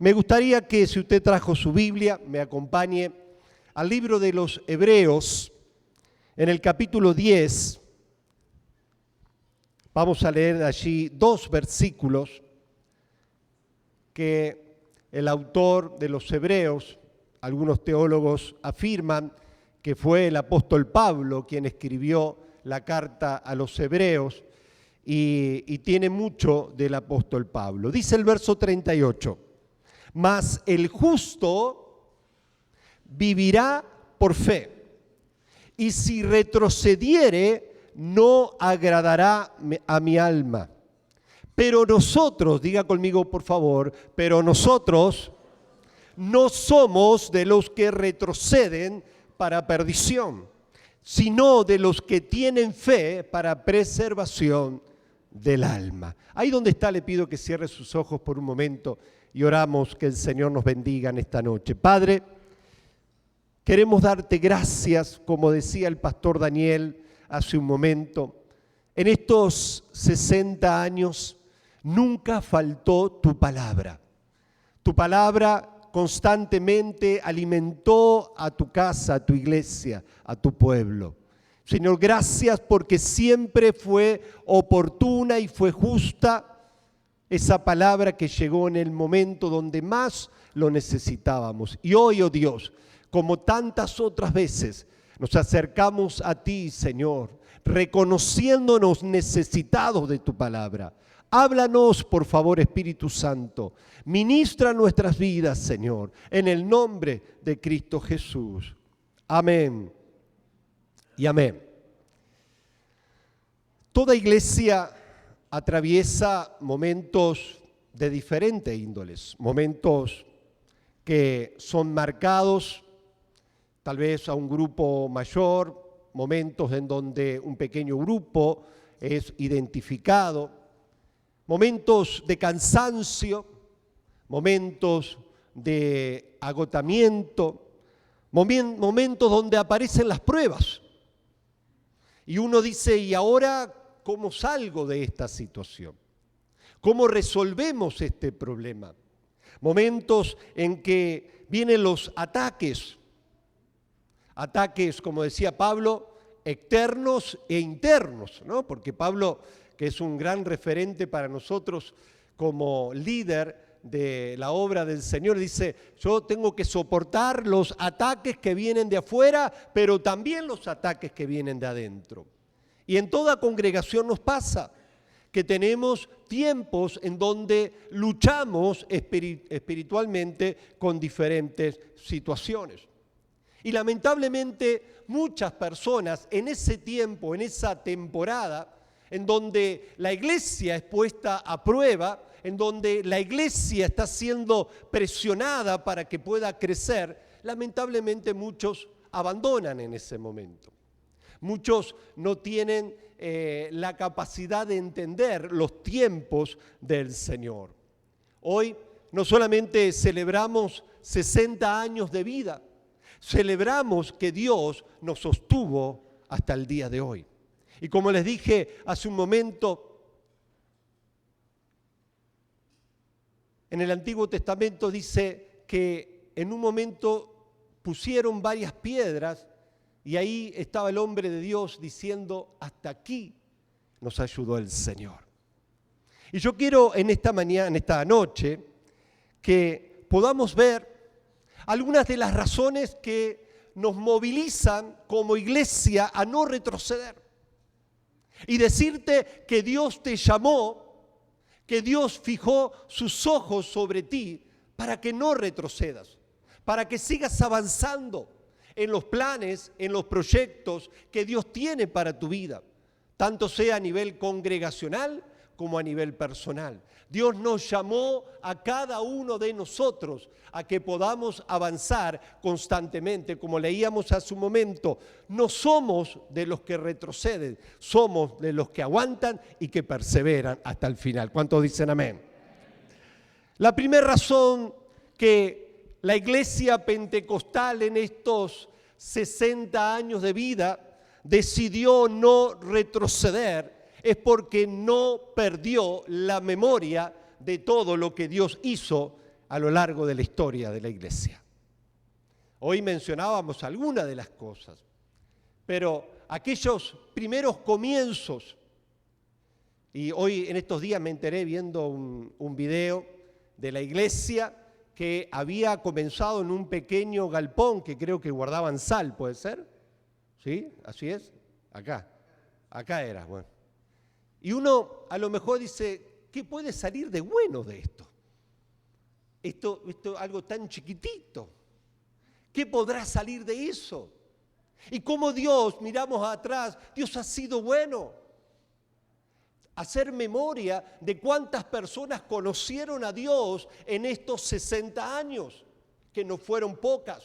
Me gustaría que, si usted trajo su Biblia, me acompañe al libro de los Hebreos, en el capítulo 10. Vamos a leer allí 2 versículos que el autor de los Hebreos, algunos teólogos afirman que fue el apóstol Pablo quien escribió la carta a los Hebreos y tiene mucho del apóstol Pablo. Dice el verso 38, mas el justo vivirá por fe, y si retrocediere no agradará a mi alma. Pero nosotros, diga conmigo por favor, pero nosotros no somos de los que retroceden para perdición, sino de los que tienen fe para preservación del alma. Ahí donde está, le pido que cierre sus ojos por un momento y oramos que el Señor nos bendiga en esta noche. Padre, queremos darte gracias, como decía el pastor Daniel hace un momento. En estos 60 años nunca faltó tu palabra. Tu palabra constantemente alimentó a tu casa, a tu iglesia, a tu pueblo. Señor, gracias porque siempre fue oportuna y fue justa esa palabra que llegó en el momento donde más lo necesitábamos. Y hoy, oh Dios, como tantas otras veces, nos acercamos a ti, Señor, reconociéndonos necesitados de tu palabra. Háblanos, por favor, Espíritu Santo. Ministra nuestras vidas, Señor, en el nombre de Cristo Jesús. Amén y amén. Toda iglesia atraviesa momentos de diferentes índoles, momentos que son marcados tal vez a un grupo mayor, momentos en donde un pequeño grupo es identificado, momentos de cansancio, momentos de agotamiento, momentos donde aparecen las pruebas. Y uno dice, ¿y ahora cómo salgo de esta situación? ¿Cómo resolvemos este problema? Momentos en que vienen los ataques, como decía Pablo, externos e internos, ¿no? Porque Pablo, que es un gran referente para nosotros como líder de la obra del Señor, dice, yo tengo que soportar los ataques que vienen de afuera, pero también los ataques que vienen de adentro. Y en toda congregación nos pasa que tenemos tiempos en donde luchamos espiritualmente con diferentes situaciones. Y lamentablemente muchas personas en ese tiempo, en esa temporada, en donde la iglesia es puesta a prueba, en donde la iglesia está siendo presionada para que pueda crecer, lamentablemente muchos abandonan en ese momento. Muchos no tienen la capacidad de entender los tiempos del Señor. Hoy no solamente celebramos 60 años de vida, celebramos que Dios nos sostuvo hasta el día de hoy. Y como les dije hace un momento, en el Antiguo Testamento dice que en un momento pusieron varias piedras y ahí estaba el hombre de Dios diciendo, hasta aquí nos ayudó el Señor. Y yo quiero en esta mañana, en esta noche, que podamos ver algunas de las razones que nos movilizan como iglesia a no retroceder. Y decirte que Dios te llamó, que Dios fijó sus ojos sobre ti para que no retrocedas, para que sigas avanzando en los planes, en los proyectos que Dios tiene para tu vida, tanto sea a nivel congregacional como a nivel personal. Dios nos llamó a cada uno de nosotros a que podamos avanzar constantemente. Como leíamos hace un momento, no somos de los que retroceden, somos de los que aguantan y que perseveran hasta el final. ¿Cuántos dicen amén? La primera razón que la iglesia pentecostal en estos 60 años de vida decidió no retroceder es porque no perdió la memoria de todo lo que Dios hizo a lo largo de la historia de la iglesia. Hoy mencionábamos algunas de las cosas, pero aquellos primeros comienzos, y hoy en estos días me enteré viendo un video de la iglesia que había comenzado en un pequeño galpón que creo que guardaban sal, ¿puede ser? ¿Sí? ¿Así es? Acá era, bueno. Y uno a lo mejor dice, ¿qué puede salir de bueno de esto? Esto algo tan chiquitito. ¿Qué podrá salir de eso? Y cómo Dios, miramos atrás, Dios ha sido bueno. Hacer memoria de cuántas personas conocieron a Dios en estos 60 años, que no fueron pocas.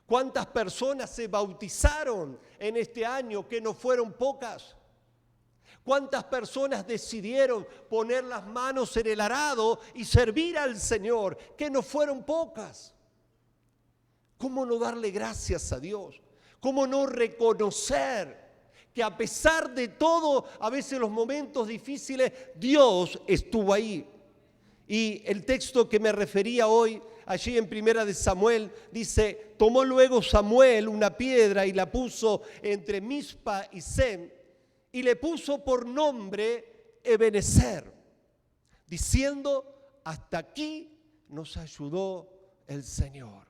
Cuántas personas se bautizaron en este año, que no fueron pocas. Cuántas personas decidieron poner las manos en el arado y servir al Señor, que no fueron pocas. ¿Cómo no darle gracias a Dios? ¿Cómo no reconocer que a pesar de todo, a veces los momentos difíciles, Dios estuvo ahí? Y el texto que me refería hoy, allí en Primera de Samuel, dice, tomó luego Samuel una piedra y la puso entre Mizpa y Sem, y le puso por nombre Ebenezer, diciendo, hasta aquí nos ayudó el Señor.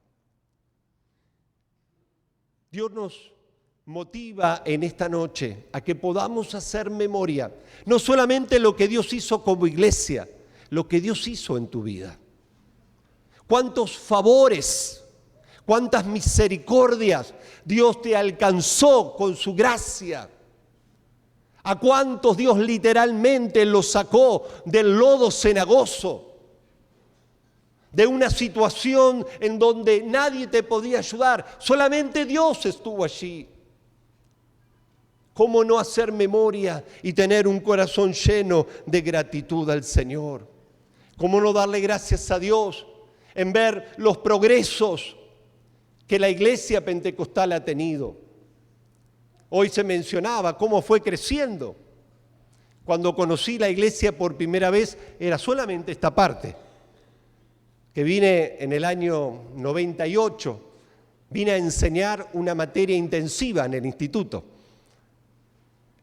Dios nos motiva en esta noche a que podamos hacer memoria, no solamente lo que Dios hizo como iglesia, lo que Dios hizo en tu vida. Cuántos favores, cuántas misericordias Dios te alcanzó con su gracia. A cuántos Dios literalmente los sacó del lodo cenagoso, de una situación en donde nadie te podía ayudar, solamente Dios estuvo allí. ¿Cómo no hacer memoria y tener un corazón lleno de gratitud al Señor? ¿Cómo no darle gracias a Dios en ver los progresos que la iglesia pentecostal ha tenido? Hoy se mencionaba cómo fue creciendo. Cuando conocí la iglesia por primera vez era solamente esta parte, que vine en el año 98, vine a enseñar una materia intensiva en el instituto.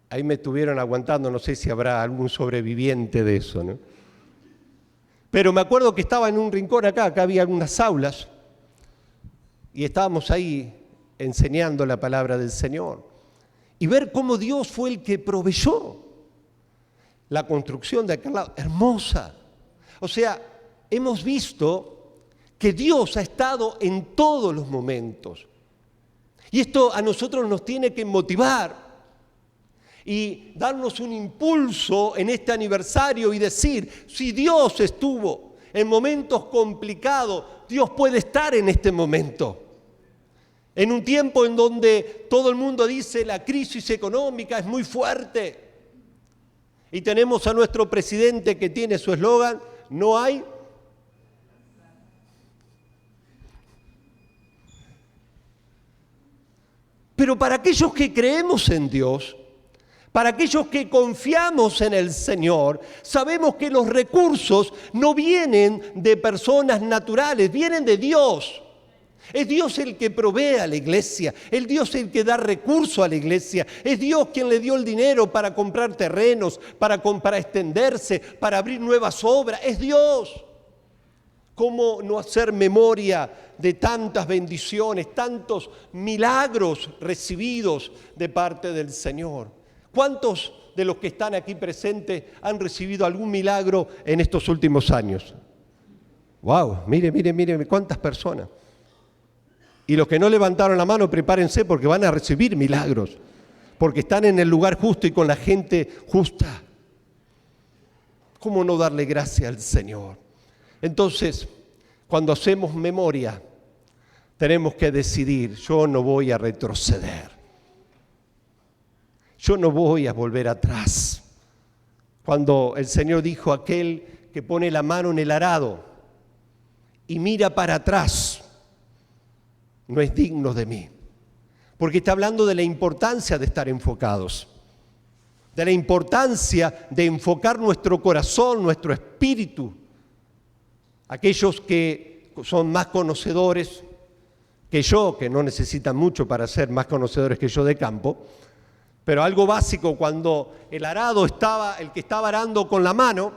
Ahí me estuvieron aguantando, no sé si habrá algún sobreviviente de eso, ¿no? Pero me acuerdo que estaba en un rincón acá había algunas aulas, y estábamos ahí enseñando la palabra del Señor. Y ver cómo Dios fue el que proveyó la construcción de aquel lado, hermosa. O sea, hemos visto que Dios ha estado en todos los momentos. Y esto a nosotros nos tiene que motivar y darnos un impulso en este aniversario y decir, si Dios estuvo en momentos complicados, Dios puede estar en este momento. En un tiempo en donde todo el mundo dice la crisis económica es muy fuerte. Y tenemos a nuestro presidente que tiene su eslogan, no hay. Pero para aquellos que creemos en Dios, para aquellos que confiamos en el Señor, sabemos que los recursos no vienen de personas naturales, vienen de Dios. Es Dios el que provee a la iglesia, es Dios el que da recursos a la iglesia, es Dios quien le dio el dinero para comprar terrenos, para extenderse, para abrir nuevas obras, es Dios. ¿Cómo no hacer memoria de tantas bendiciones, tantos milagros recibidos de parte del Señor? ¿Cuántos de los que están aquí presentes han recibido algún milagro en estos últimos años? ¡Wow! Mire cuántas personas. Y los que no levantaron la mano, prepárense porque van a recibir milagros, porque están en el lugar justo y con la gente justa. ¿Cómo no darle gracias al Señor? Entonces, cuando hacemos memoria, tenemos que decidir, yo no voy a retroceder. Yo no voy a volver atrás. Cuando el Señor dijo, aquel que pone la mano en el arado y mira para atrás, no es digno de mí. Porque está hablando de la importancia de estar enfocados, de la importancia de enfocar nuestro corazón, nuestro espíritu. aquellos que son más conocedores que yo, que no necesitan mucho para ser más conocedores que yo de campo, pero algo básico, cuando el arado estaba, el que estaba arando con la mano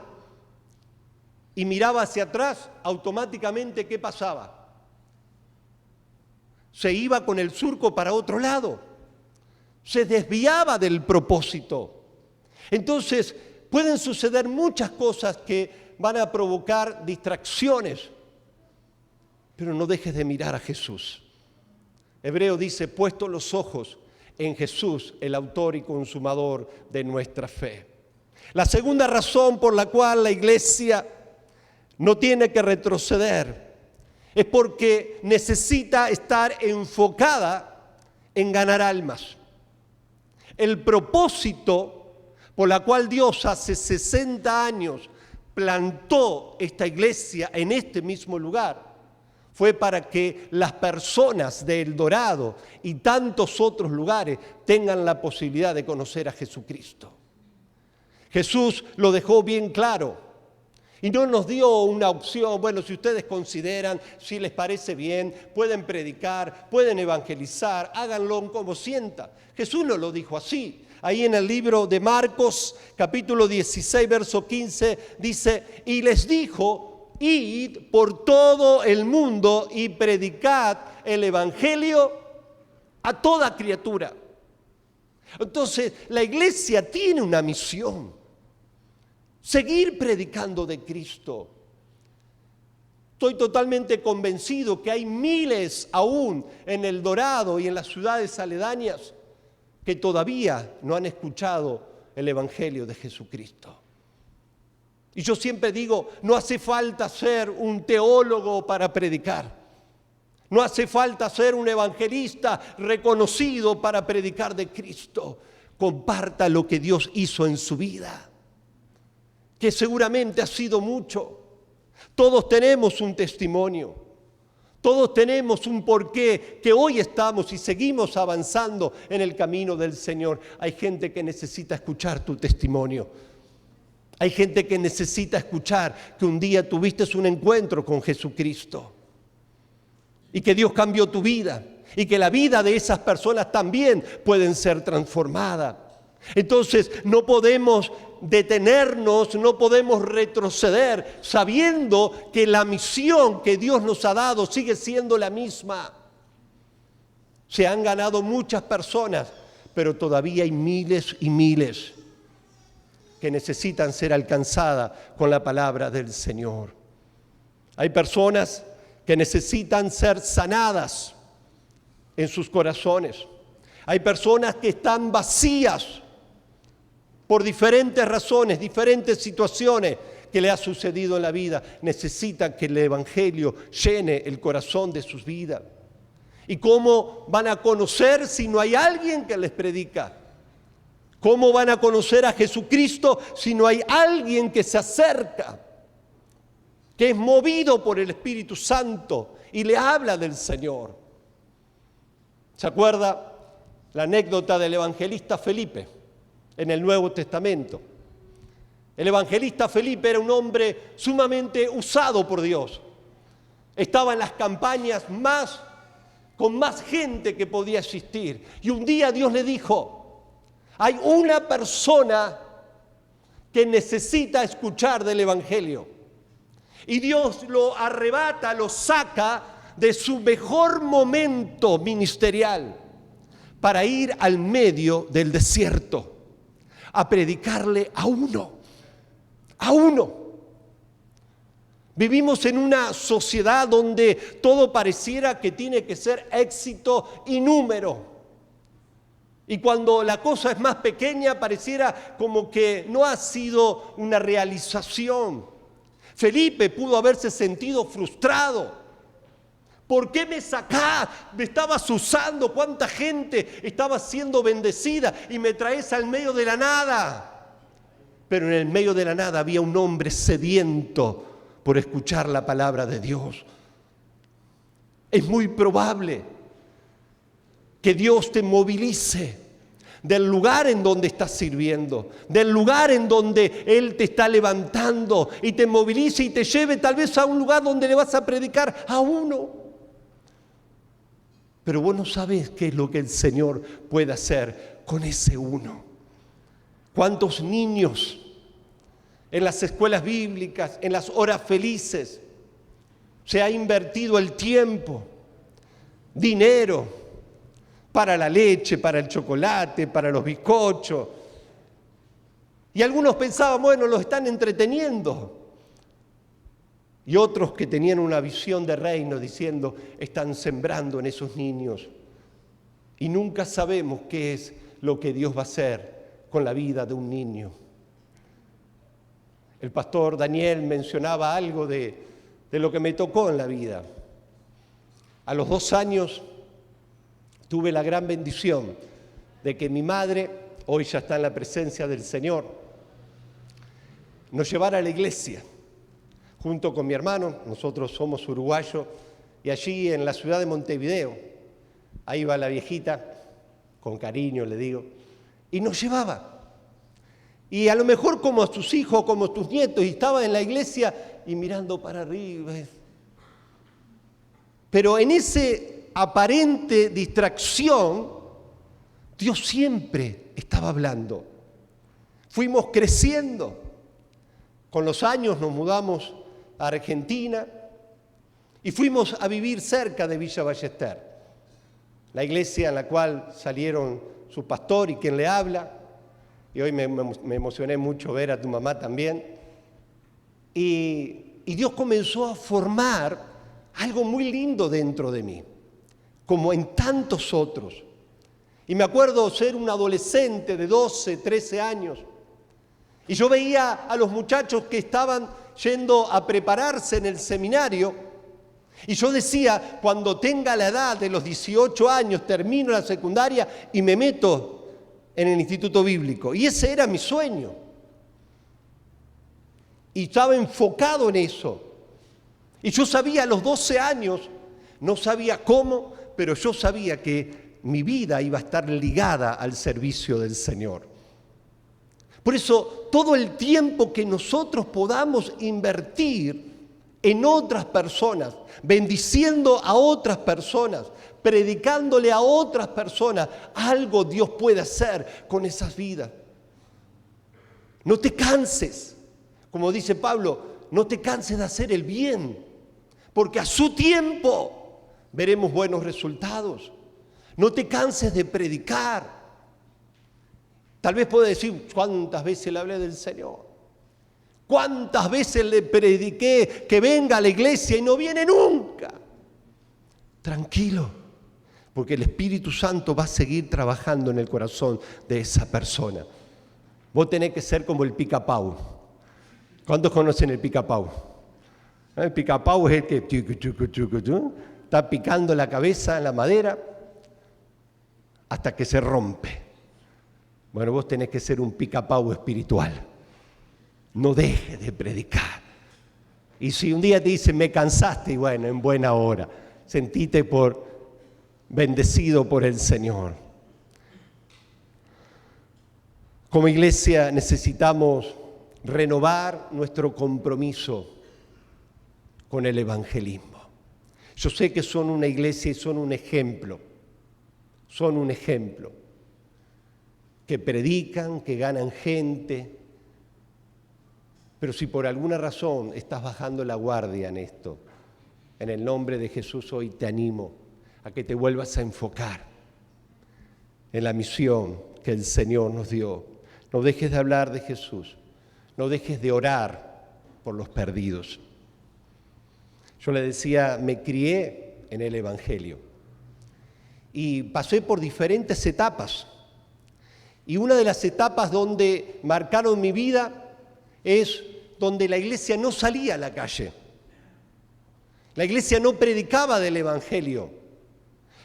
y miraba hacia atrás, automáticamente, ¿qué pasaba? Se iba con el surco para otro lado, se desviaba del propósito. Entonces, pueden suceder muchas cosas que van a provocar distracciones, pero no dejes de mirar a Jesús. Hebreo dice, puesto los ojos en Jesús, el autor y consumador de nuestra fe. La segunda razón por la cual la iglesia no tiene que retroceder es porque necesita estar enfocada en ganar almas. El propósito por la cual Dios hace 60 años plantó esta iglesia en este mismo lugar fue para que las personas de El Dorado y tantos otros lugares tengan la posibilidad de conocer a Jesucristo. Jesús lo dejó bien claro y no nos dio una opción, bueno, si ustedes consideran, si les parece bien, pueden predicar, pueden evangelizar, háganlo como sientan. Jesús no lo dijo así. Ahí en el libro de Marcos, capítulo 16, verso 15, dice, y les dijo, id por todo el mundo y predicad el evangelio a toda criatura. Entonces, la iglesia tiene una misión: seguir predicando de Cristo. Estoy totalmente convencido que hay miles aún en El Dorado y en las ciudades aledañas que todavía no han escuchado el evangelio de Jesucristo. Y yo siempre digo, no hace falta ser un teólogo para predicar. No hace falta ser un evangelista reconocido para predicar de Cristo. Comparta lo que Dios hizo en su vida, que seguramente ha sido mucho. Todos tenemos un testimonio. Todos tenemos un porqué que hoy estamos y seguimos avanzando en el camino del Señor. Hay gente que necesita escuchar tu testimonio. Hay gente que necesita escuchar que un día tuviste un encuentro con Jesucristo y que Dios cambió tu vida y que la vida de esas personas también pueden ser transformadas. Entonces no podemos detenernos, no podemos retroceder sabiendo que la misión que Dios nos ha dado sigue siendo la misma. Se han ganado muchas personas, pero todavía hay miles y miles que necesitan ser alcanzadas con la palabra del Señor. Hay personas que necesitan ser sanadas en sus corazones. Hay personas que están vacías por diferentes razones, diferentes situaciones que le ha sucedido en la vida. Necesitan que el evangelio llene el corazón de sus vidas. ¿Y cómo van a conocer si no hay alguien que les predica? ¿Cómo van a conocer a Jesucristo si no hay alguien que se acerca, que es movido por el Espíritu Santo y le habla del Señor? ¿Se acuerda la anécdota del evangelista Felipe en el Nuevo Testamento? El evangelista Felipe era un hombre sumamente usado por Dios. Estaba en las campañas con más gente que podía existir. Y un día Dios le dijo, hay una persona que necesita escuchar del evangelio. Y Dios lo arrebata, lo saca de su mejor momento ministerial para ir al medio del desierto a predicarle a uno. Vivimos en una sociedad donde todo pareciera que tiene que ser éxito y número. Y cuando la cosa es más pequeña, pareciera como que no ha sido una realización. Felipe pudo haberse sentido frustrado. ¿Por qué me sacás? Me estabas usando, cuánta gente estaba siendo bendecida y me traes al medio de la nada. Pero en el medio de la nada había un hombre sediento por escuchar la palabra de Dios. Es muy probable que Dios te movilice del lugar en donde estás sirviendo, del lugar en donde Él te está levantando y te movilice y te lleve tal vez a un lugar donde le vas a predicar a uno. Pero vos no sabés qué es lo que el Señor puede hacer con ese uno. ¿Cuántos niños en las escuelas bíblicas, en las horas felices, se ha invertido el tiempo, dinero, para la leche, para el chocolate, para los bizcochos? Y algunos pensaban, bueno, los están entreteniendo. Y otros que tenían una visión de reino diciendo, están sembrando en esos niños. Y nunca sabemos qué es lo que Dios va a hacer con la vida de un niño. El pastor Daniel mencionaba algo de lo que me tocó en la vida. A los 2 años tuve la gran bendición de que mi madre, hoy ya está en la presencia del Señor, nos llevara a la iglesia, junto con mi hermano. Nosotros somos uruguayos, y allí en la ciudad de Montevideo, ahí va la viejita, con cariño le digo, y nos llevaba. Y a lo mejor como a tus hijos, como a tus nietos, y estaba en la iglesia y mirando para arriba. Pero en ese aparente distracción, Dios siempre estaba hablando. Fuimos creciendo. Con los años nos mudamos a Argentina y fuimos a vivir cerca de Villa Ballester, la iglesia en la cual salieron su pastor y quien le habla. Y hoy me emocioné mucho ver a tu mamá también. Y Dios comenzó a formar algo muy lindo dentro de mí, como en tantos otros. Y me acuerdo ser un adolescente de 12, 13 años, y yo veía a los muchachos que estaban yendo a prepararse en el seminario, y yo decía, cuando tenga la edad de los 18 años, termino la secundaria y me meto en el instituto bíblico. Y ese era mi sueño. Y estaba enfocado en eso. Y yo sabía a los 12 años, no sabía cómo, pero yo sabía que mi vida iba a estar ligada al servicio del Señor. Por eso, todo el tiempo que nosotros podamos invertir en otras personas, bendiciendo a otras personas, predicándole a otras personas, algo Dios puede hacer con esas vidas. No te canses, como dice Pablo, no te canses de hacer el bien, porque a su tiempo veremos buenos resultados. No te canses de predicar. Tal vez puedes decir, ¿cuántas veces le hablé del Señor? ¿Cuántas veces le prediqué que venga a la iglesia y no viene nunca? Tranquilo, porque el Espíritu Santo va a seguir trabajando en el corazón de esa persona. Vos tenés que ser como el pica-pau. ¿Cuántos conocen el pica-pau? El pica-pau es el que está picando la cabeza en la madera hasta que se rompe. Bueno, vos tenés que ser un pica-pau espiritual. No dejes de predicar. Y si un día te dicen, me cansaste, y bueno, en buena hora, sentite bendecido por el Señor. Como iglesia necesitamos renovar nuestro compromiso con el evangelismo. Yo sé que son una iglesia y son un ejemplo, que predican, que ganan gente, pero si por alguna razón estás bajando la guardia en esto, en el nombre de Jesús hoy te animo a que te vuelvas a enfocar en la misión que el Señor nos dio. No dejes de hablar de Jesús, no dejes de orar por los perdidos. Yo le decía, me crié en el Evangelio y pasé por diferentes etapas. Y una de las etapas donde marcaron mi vida es donde la iglesia no salía a la calle. La iglesia no predicaba del Evangelio.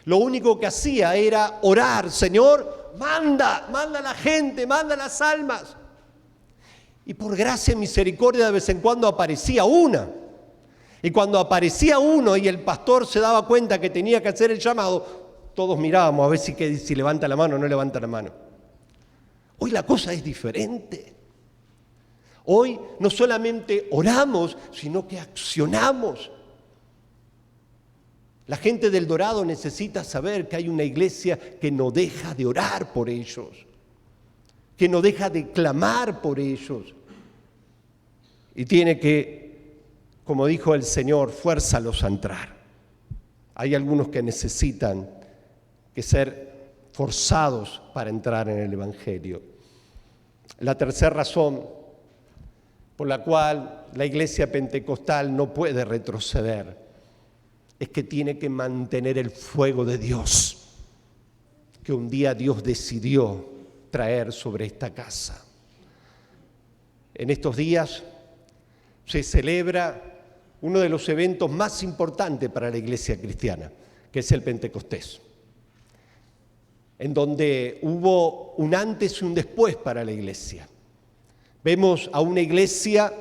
Lo único que hacía era orar, Señor, manda a la gente, manda a las almas. Y por gracia y misericordia de vez en cuando aparecía una. Y cuando aparecía uno y el pastor se daba cuenta que tenía que hacer el llamado, todos mirábamos a ver si levanta la mano o no levanta la mano. Hoy la cosa es diferente. Hoy no solamente oramos, sino que accionamos. La gente del Dorado necesita saber que hay una iglesia que no deja de orar por ellos, que no deja de clamar por ellos. Y tiene que, como dijo el Señor, fuérzalos a entrar. Hay algunos que necesitan que ser forzados para entrar en el Evangelio. La tercera razón por la cual la iglesia pentecostal no puede retroceder es que tiene que mantener el fuego de Dios, que un día Dios decidió traer sobre esta casa. En estos días se celebra uno de los eventos más importantes para la iglesia cristiana, que es el Pentecostés, en donde hubo un antes y un después para la iglesia. Vemos a una iglesia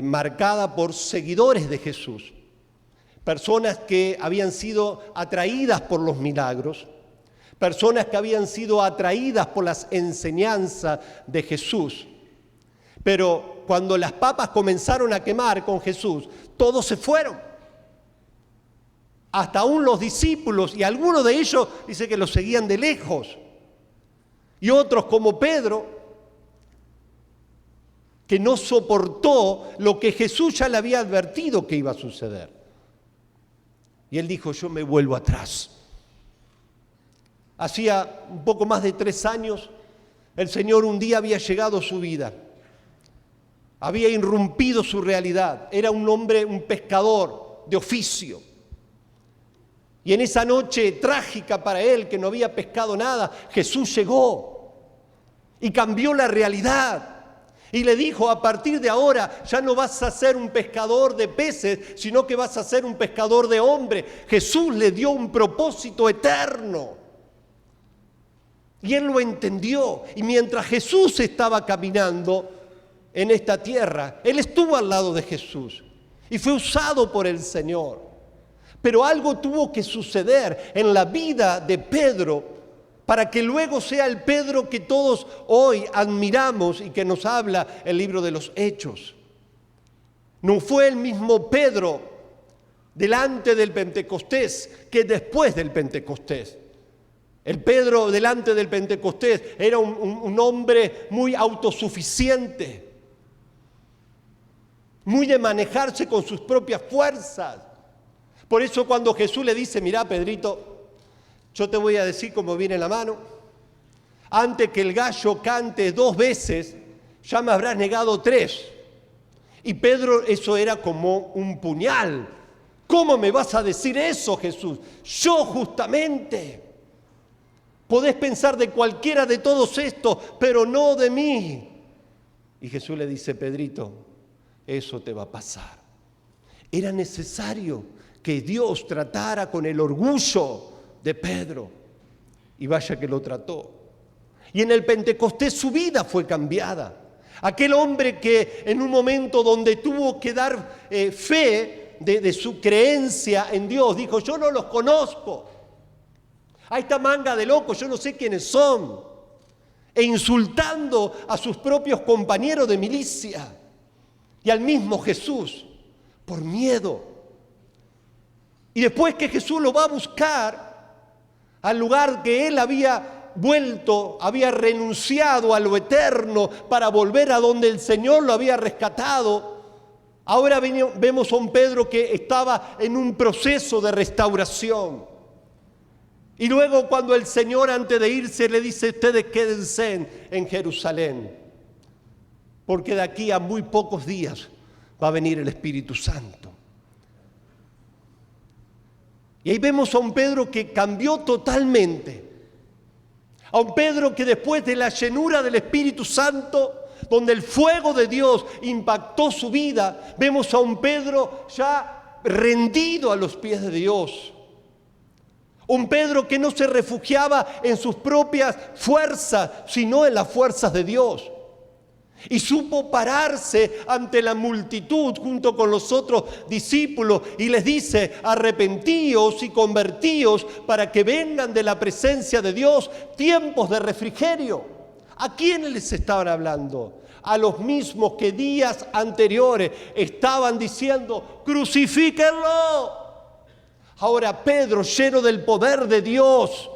marcada por seguidores de Jesús, personas que habían sido atraídas por los milagros, personas que habían sido atraídas por las enseñanzas de Jesús. Pero cuando las papas comenzaron a quemar con Jesús, todos se fueron. Hasta aún los discípulos, y algunos de ellos dice que los seguían de lejos. Y otros como Pedro, que no soportó lo que Jesús ya le había advertido que iba a suceder. Y él dijo, yo me vuelvo atrás. Hacía un poco más de 3 años, el Señor un día había llegado a su vida. Había irrumpido su realidad. Era un hombre, un pescador de oficio. Y en esa noche trágica para él, que no había pescado nada, Jesús llegó y cambió la realidad. Y le dijo, a partir de ahora ya no vas a ser un pescador de peces, sino que vas a ser un pescador de hombres. Jesús le dio un propósito eterno. Y él lo entendió. Y mientras Jesús estaba caminando en esta tierra, él estuvo al lado de Jesús y fue usado por el Señor. Pero algo tuvo que suceder en la vida de Pedro para que luego sea el Pedro que todos hoy admiramos y que nos habla el libro de los Hechos. No fue el mismo Pedro delante del Pentecostés que después del Pentecostés. El Pedro delante del Pentecostés era un hombre muy autosuficiente, muy de manejarse con sus propias fuerzas. Por eso cuando Jesús le dice, mirá Pedrito, yo te voy a decir cómo viene la mano. Antes que el gallo cante 2 veces, ya me habrás negado 3. Y Pedro, eso era como un puñal. ¿Cómo me vas a decir eso, Jesús? Yo justamente. Podés pensar de cualquiera de todos estos, pero no de mí. Y Jesús le dice, Pedrito, eso te va a pasar. Era necesario que Dios tratara con el orgullo de Pedro, y vaya que lo trató. Y en el Pentecostés su vida fue cambiada. Aquel hombre que en un momento donde tuvo que dar fe de su creencia en Dios, dijo, yo no los conozco. A esta manga de locos, yo no sé quiénes son. E insultando a sus propios compañeros de milicia y al mismo Jesús, por miedo. Y después que Jesús lo va a buscar al lugar que él había vuelto, había renunciado a lo eterno para volver a donde el Señor lo había rescatado, ahora vemos a un Pedro que estaba en un proceso de restauración. Y luego cuando el Señor antes de irse le dice, ustedes quédense en Jerusalén, porque de aquí a muy pocos días va a venir el Espíritu Santo. Y ahí vemos a un Pedro que cambió totalmente. A un Pedro que después de la llenura del Espíritu Santo, donde el fuego de Dios impactó su vida, vemos a un Pedro ya rendido a los pies de Dios. Un Pedro que no se refugiaba en sus propias fuerzas, sino en las fuerzas de Dios. Y supo pararse ante la multitud junto con los otros discípulos y les dice, arrepentíos y convertíos para que vengan de la presencia de Dios tiempos de refrigerio. ¿A quiénes les estaban hablando? A los mismos que días anteriores estaban diciendo, ¡crucifíquenlo! Ahora Pedro, lleno del poder de Dios,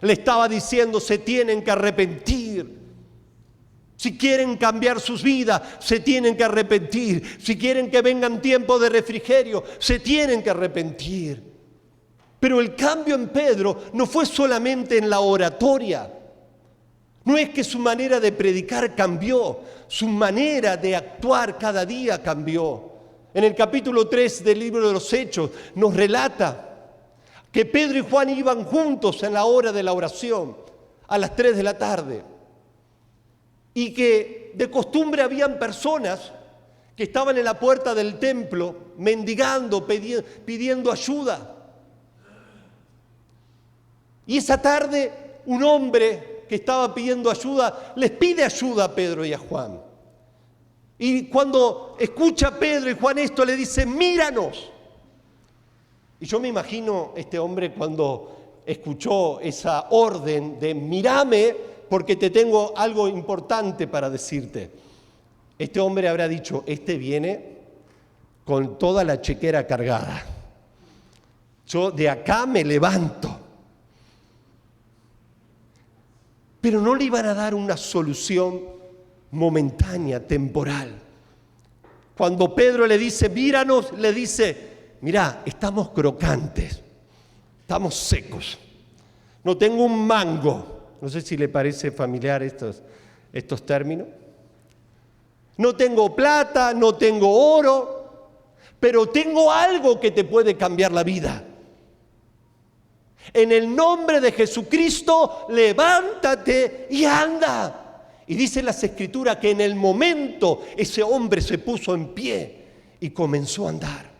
le estaba diciendo, se tienen que arrepentir. Si quieren cambiar sus vidas, se tienen que arrepentir. Si quieren que vengan tiempos de refrigerio, se tienen que arrepentir. Pero el cambio en Pedro no fue solamente en la oratoria. No es que su manera de predicar cambió, su manera de actuar cada día cambió. En el capítulo 3 del libro de los Hechos nos relata que Pedro y Juan iban juntos en la hora de la oración, a las 3 de la tarde. Y que de costumbre habían personas que estaban en la puerta del templo mendigando, pidiendo ayuda. Y esa tarde un hombre que estaba pidiendo ayuda les pide ayuda a Pedro y a Juan. Y cuando escucha a Pedro y Juan esto, le dice, míranos. Y yo me imagino este hombre cuando escuchó esa orden de mírame porque te tengo algo importante para decirte. Este hombre habrá dicho, este viene con toda la chequera cargada. Yo de acá me levanto. Pero no le iban a dar una solución momentánea, temporal. Cuando Pedro le dice, míranos, le dice, mirá, estamos crocantes, estamos secos, no tengo un mango. No sé si le parece familiar estos términos. No tengo plata, no tengo oro, pero tengo algo que te puede cambiar la vida. En el nombre de Jesucristo, levántate y anda. Y dice las Escrituras que en el momento ese hombre se puso en pie y comenzó a andar.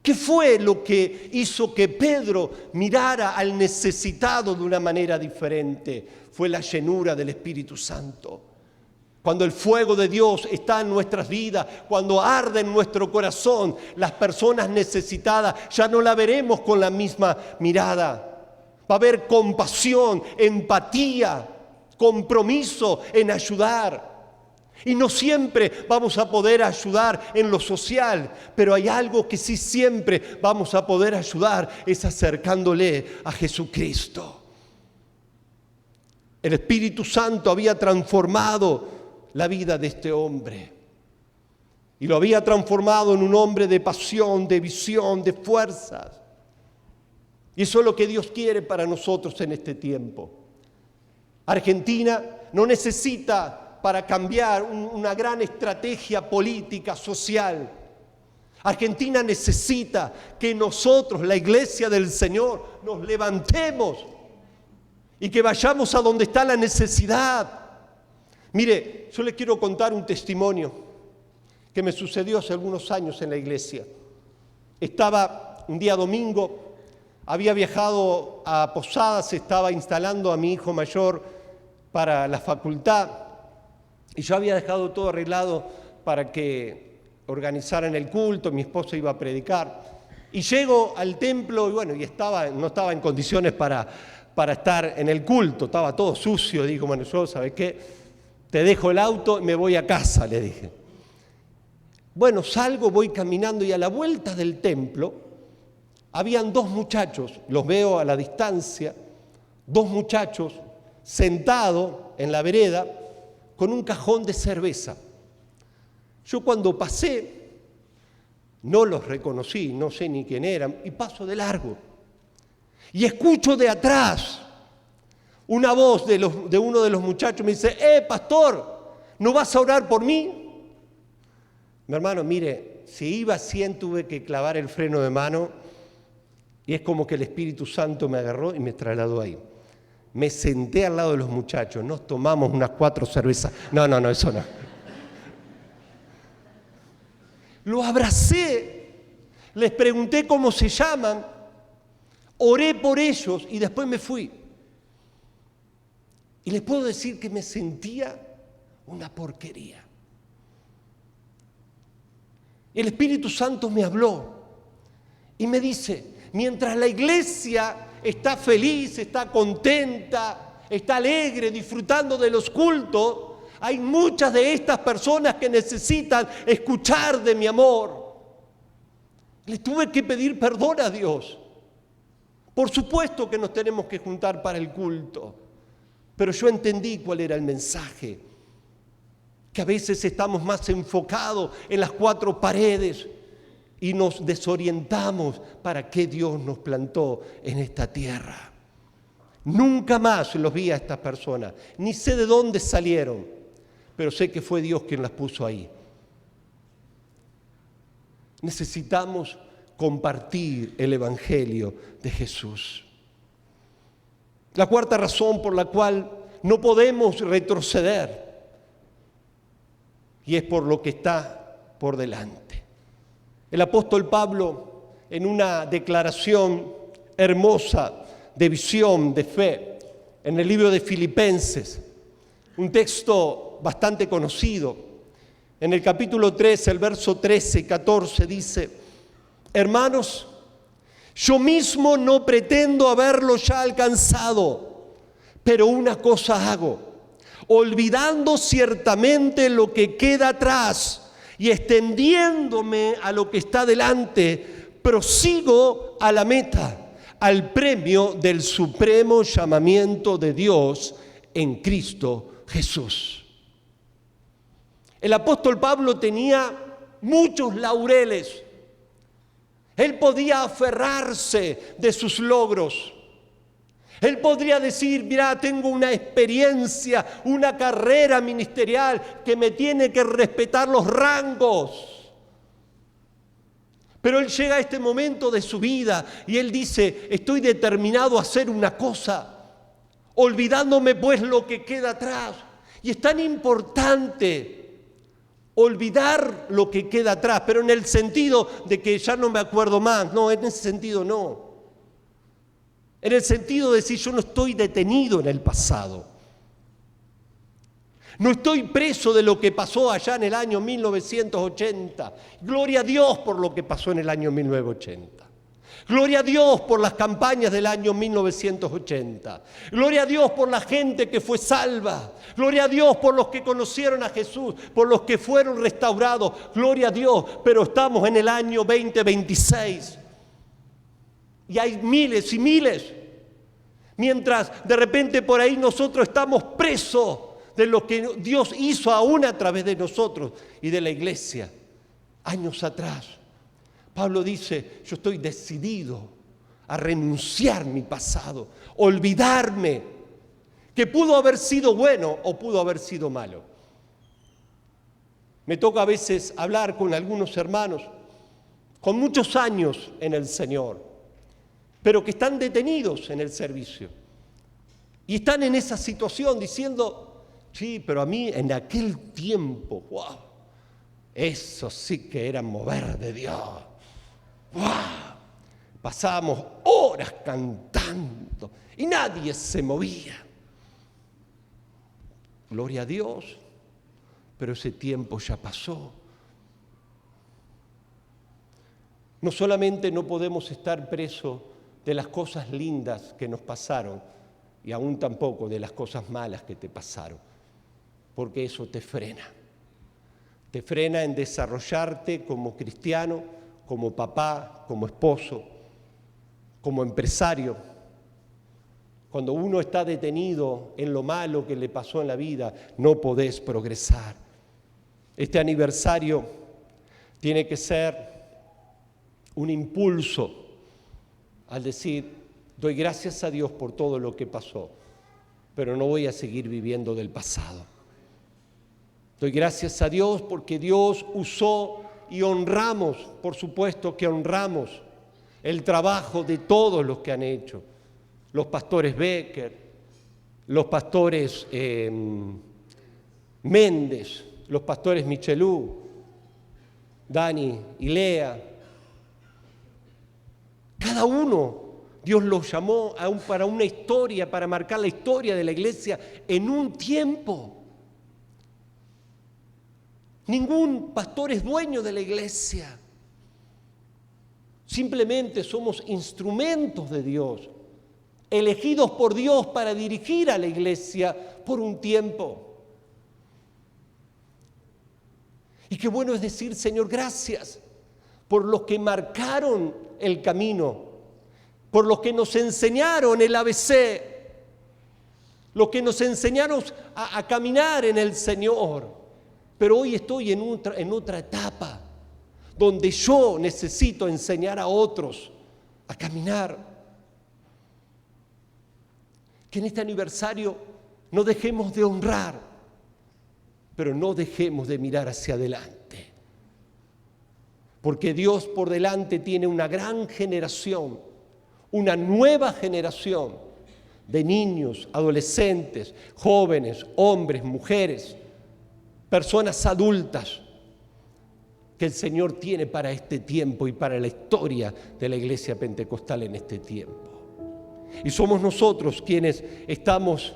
¿Qué fue lo que hizo que Pedro mirara al necesitado de una manera diferente? Fue la llenura del Espíritu Santo. Cuando el fuego de Dios está en nuestras vidas, cuando arde en nuestro corazón, las personas necesitadas ya no la veremos con la misma mirada. Va a haber compasión, empatía, compromiso en ayudar. Y no siempre vamos a poder ayudar en lo social, pero hay algo que sí siempre vamos a poder ayudar, es acercándole a Jesucristo. El Espíritu Santo había transformado la vida de este hombre y lo había transformado en un hombre de pasión, de visión, de fuerzas. Y eso es lo que Dios quiere para nosotros en este tiempo. Argentina no necesita para cambiar una gran estrategia política, social. Argentina necesita que nosotros, la Iglesia del Señor, nos levantemos y que vayamos a donde está la necesidad. Mire, yo le quiero contar un testimonio que me sucedió hace algunos años en la iglesia. Estaba un día domingo, había viajado a Posadas, estaba instalando a mi hijo mayor para la facultad y yo había dejado todo arreglado para que organizaran el culto, mi esposa iba a predicar. Y llego al templo y bueno, no estaba en condiciones para estar en el culto, estaba todo sucio. Digo, bueno, yo, ¿sabes qué? Te dejo el auto y me voy a casa, le dije. Bueno, salgo, voy caminando y a la vuelta del templo habían dos muchachos, los veo a la distancia, dos muchachos sentados en la vereda con un cajón de cerveza. Yo cuando pasé no los reconocí, no sé ni quién eran, y paso de largo. Y escucho de atrás una voz de uno de los muchachos, me dice, pastor, ¿no vas a orar por mí? Mi hermano, mire, si iba a 100 tuve que clavar el freno de mano y es como que el Espíritu Santo me agarró y me trasladó ahí. Me senté al lado de los muchachos, nos tomamos unas 4 cervezas. No, eso no. Lo abracé, les pregunté cómo se llaman, oré por ellos y después me fui. Y les puedo decir que me sentía una porquería. El Espíritu Santo me habló y me dice, mientras la iglesia está feliz, está contenta, está alegre, disfrutando de los cultos, hay muchas de estas personas que necesitan escuchar de mi amor. Le tuve que pedir perdón a Dios. Por supuesto que nos tenemos que juntar para el culto, pero yo entendí cuál era el mensaje, que a veces estamos más enfocados en las cuatro paredes y nos desorientamos para qué Dios nos plantó en esta tierra. Nunca más los vi a estas personas, ni sé de dónde salieron, pero sé que fue Dios quien las puso ahí. Necesitamos compartir el Evangelio de Jesús. La cuarta razón por la cual no podemos retroceder, y es por lo que está por delante. El apóstol Pablo, en una declaración hermosa de visión, de fe, en el libro de Filipenses, un texto bastante conocido, en el capítulo 3, el verso 13 y 14 dice: hermanos, yo mismo no pretendo haberlo ya alcanzado, pero una cosa hago, olvidando ciertamente lo que queda atrás y extendiéndome a lo que está delante, prosigo a la meta, al premio del supremo llamamiento de Dios en Cristo Jesús. El apóstol Pablo tenía muchos laureles. Él podía aferrarse de sus logros. Él podría decir: mira, tengo una experiencia, una carrera ministerial que me tiene que respetar los rangos. Pero él llega a este momento de su vida y él dice: estoy determinado a hacer una cosa, olvidándome pues lo que queda atrás. Y es tan importante olvidar lo que queda atrás, pero en el sentido de que ya no me acuerdo más. No, en ese sentido no. En el sentido de decir: yo no estoy detenido en el pasado. No estoy preso de lo que pasó allá en el año 1980. Gloria a Dios por lo que pasó en el año 1980. Gloria a Dios por las campañas del año 1980. Gloria a Dios por la gente que fue salva. Gloria a Dios por los que conocieron a Jesús, por los que fueron restaurados. Gloria a Dios, pero estamos en el año 2026. Y hay miles y miles. Mientras de repente por ahí nosotros estamos presos de lo que Dios hizo aún a través de nosotros y de la iglesia. Años atrás, Pablo dice: yo estoy decidido a renunciar mi pasado, olvidarme, que pudo haber sido bueno o pudo haber sido malo. Me toca a veces hablar con algunos hermanos con muchos años en el Señor, pero que están detenidos en el servicio. Y están en esa situación diciendo: sí, pero a mí en aquel tiempo, wow, eso sí que era mover de Dios. Wow, pasábamos horas cantando y nadie se movía. Gloria a Dios, pero ese tiempo ya pasó. No solamente no podemos estar presos de las cosas lindas que nos pasaron, y aún tampoco de las cosas malas que te pasaron, porque eso te frena. Te frena en desarrollarte como cristiano, como papá, como esposo, como empresario. Cuando uno está detenido en lo malo que le pasó en la vida, no podés progresar. Este aniversario tiene que ser un impulso al decir: doy gracias a Dios por todo lo que pasó, pero no voy a seguir viviendo del pasado. Doy gracias a Dios porque Dios usó y honramos, por supuesto que honramos el trabajo de todos los que han hecho. Los pastores Becker, los pastores Méndez, los pastores Michelú, Dani y Lea. Cada uno Dios los llamó para una historia, para marcar la historia de la iglesia en un tiempo. Ningún pastor es dueño de la iglesia. Simplemente somos instrumentos de Dios elegidos por Dios para dirigir a la iglesia por un tiempo. Y qué bueno es decir, Señor, gracias por los que marcaron el camino, por los que nos enseñaron el ABC, los que nos enseñaron a caminar en el Señor. Pero hoy estoy en otra etapa, donde yo necesito enseñar a otros a caminar. Que en este aniversario no dejemos de honrar, pero no dejemos de mirar hacia adelante. Porque Dios por delante tiene una gran generación, una nueva generación de niños, adolescentes, jóvenes, hombres, mujeres, personas adultas, que el Señor tiene para este tiempo y para la historia de la Iglesia Pentecostal en este tiempo. Y somos nosotros quienes estamos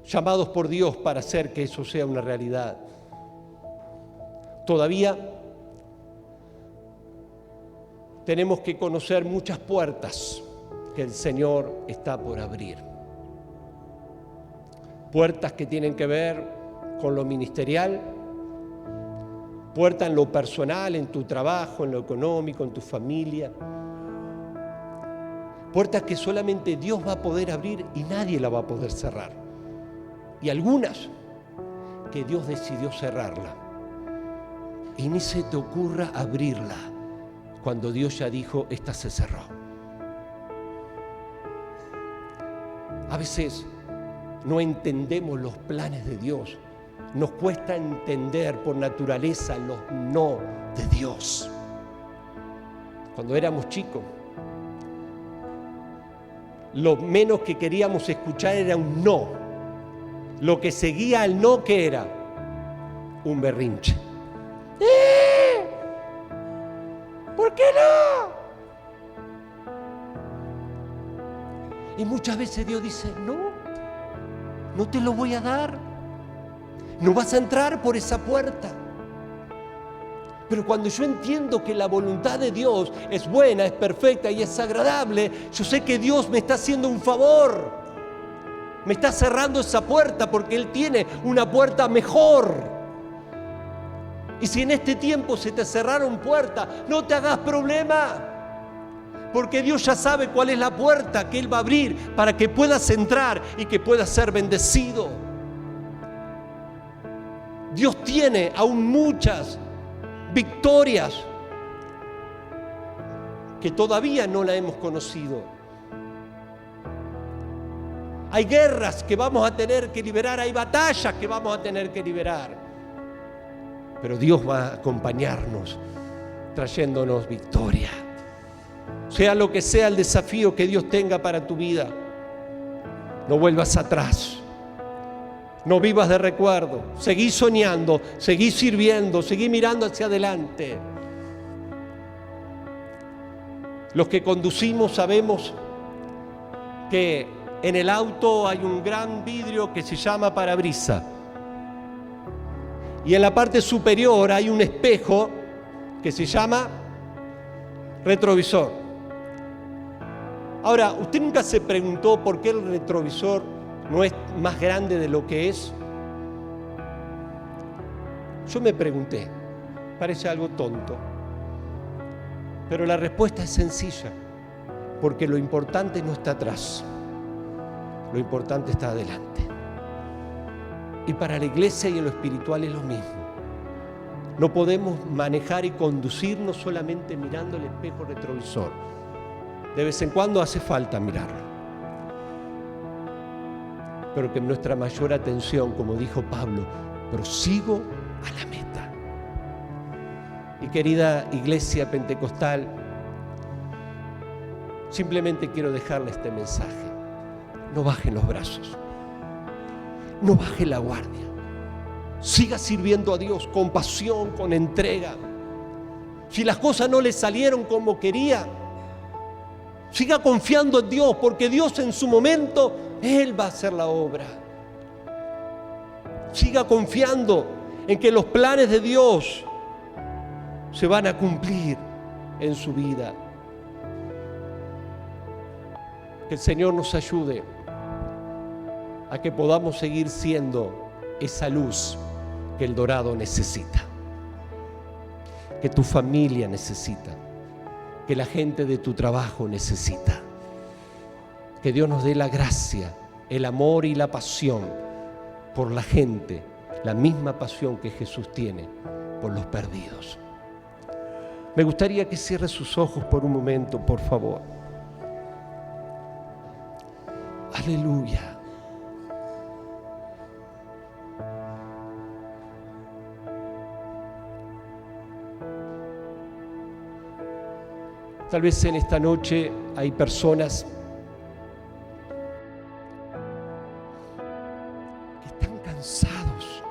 llamados por Dios para hacer que eso sea una realidad. Todavía tenemos que conocer muchas puertas que el Señor está por abrir. Puertas que tienen que ver con lo ministerial, puerta en lo personal, en tu trabajo, en lo económico, en tu familia. Puertas que solamente Dios va a poder abrir y nadie la va a poder cerrar. Y algunas que Dios decidió cerrarla. Y ni se te ocurra abrirla cuando Dios ya dijo, esta se cerró. A veces no entendemos los planes de Dios. Nos cuesta entender por naturaleza los no de Dios. Cuando éramos chicos, lo menos que queríamos escuchar era un no. Lo que seguía al no, ¿qué era? Un berrinche. ¿Por qué no? Y muchas veces Dios dice, no te lo voy a dar. No vas a entrar por esa puerta. Pero cuando yo entiendo que la voluntad de Dios es buena, es perfecta y es agradable, yo sé que Dios me está haciendo un favor. Me está cerrando esa puerta porque Él tiene una puerta mejor. Y si en este tiempo se te cerraron puertas, no te hagas problema. Porque Dios ya sabe cuál es la puerta que Él va a abrir para que puedas entrar y que puedas ser bendecido. Dios tiene aún muchas victorias que todavía no la hemos conocido. Hay guerras que vamos a tener que liberar, hay batallas que vamos a tener que liberar. Pero Dios va a acompañarnos, trayéndonos victoria. Sea lo que sea el desafío que Dios tenga para tu vida, no vuelvas atrás. No vivas de recuerdo, seguí soñando, seguí sirviendo, seguí mirando hacia adelante. Los que conducimos sabemos que en el auto hay un gran vidrio que se llama parabrisa. Y en la parte superior hay un espejo que se llama retrovisor. Ahora, ¿usted nunca se preguntó por qué el retrovisor no es más grande de lo que es? Yo me pregunté, parece algo tonto, pero la respuesta es sencilla, porque lo importante no está atrás, lo importante está adelante. Y para la iglesia y en lo espiritual es lo mismo. No podemos manejar y conducirnos solamente mirando el espejo retrovisor. De vez en cuando hace falta mirarlo. Pero que nuestra mayor atención, como dijo Pablo, prosigo a la meta. Y querida iglesia pentecostal, simplemente quiero dejarle este mensaje. No bajen los brazos, no baje la guardia. Siga sirviendo a Dios con pasión, con entrega. Si las cosas no le salieron como quería, siga confiando en Dios, porque Dios en su momento, Él va a hacer la obra. Siga confiando en que los planes de Dios se van a cumplir en su vida. Que el Señor nos ayude a que podamos seguir siendo esa luz que El Dorado necesita, que tu familia necesita, que la gente de tu trabajo necesita. Que Dios nos dé la gracia, el amor y la pasión por la gente, la misma pasión que Jesús tiene por los perdidos. Me gustaría que cierre sus ojos por un momento, por favor. Aleluya. Tal vez en esta noche hay personas que están cansados,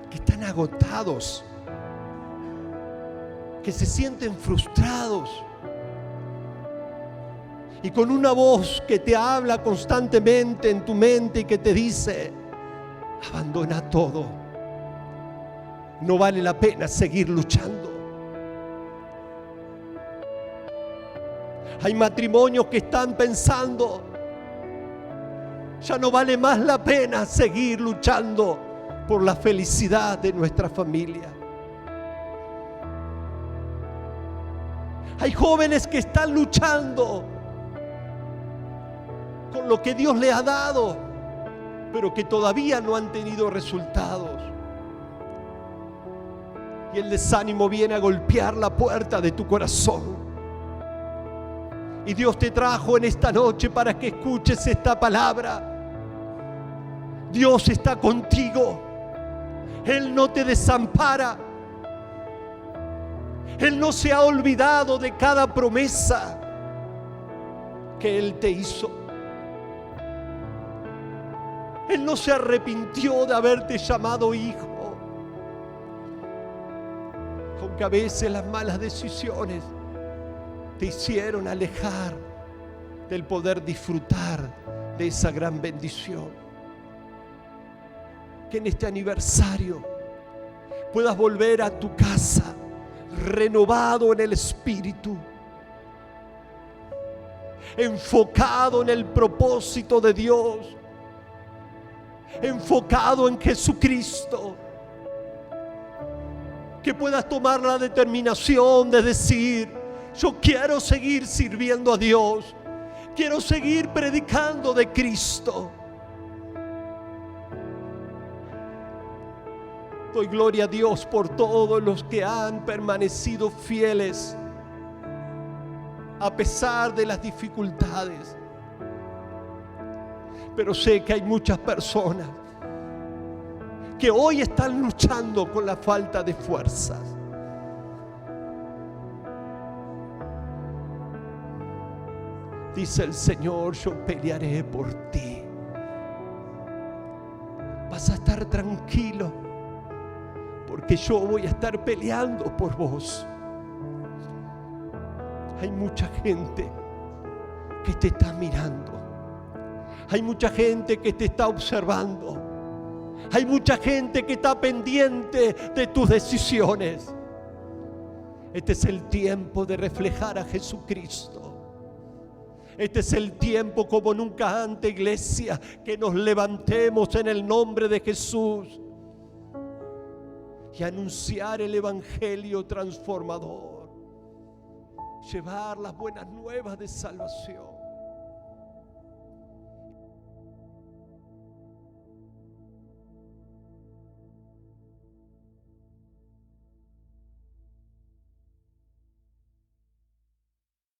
que están agotados, que se sienten frustrados y con una voz que te habla constantemente en tu mente y que te dice: abandona todo, no vale la pena seguir luchando. Hay matrimonios que están pensando: ya no vale más la pena seguir luchando por la felicidad de nuestra familia. Hay jóvenes que están luchando con lo que Dios les ha dado, pero que todavía no han tenido resultados. Y el desánimo viene a golpear la puerta de tu corazón. Y Dios te trajo en esta noche para que escuches esta palabra. Dios está contigo. Él no te desampara. Él no se ha olvidado de cada promesa que Él te hizo. Él no se arrepintió de haberte llamado hijo. Aunque a veces las malas decisiones te hicieron alejar del poder disfrutar de esa gran bendición. Que en este aniversario puedas volver a tu casa renovado en el Espíritu, enfocado en el propósito de Dios, enfocado en Jesucristo. Que puedas tomar la determinación de decir: yo quiero seguir sirviendo a Dios, quiero seguir predicando de Cristo. Doy gloria a Dios por todos los que han permanecido fieles a pesar de las dificultades. Pero sé que hay muchas personas que hoy están luchando con la falta de fuerzas. Dice el Señor: yo pelearé por ti. Vas a estar tranquilo, porque yo voy a estar peleando por vos. Hay mucha gente que te está mirando. Hay mucha gente que te está observando. Hay mucha gente que está pendiente de tus decisiones. Este es el tiempo de reflejar a Jesucristo. Este es el tiempo como nunca antes, iglesia, que nos levantemos en el nombre de Jesús y anunciar el evangelio transformador, llevar las buenas nuevas de salvación.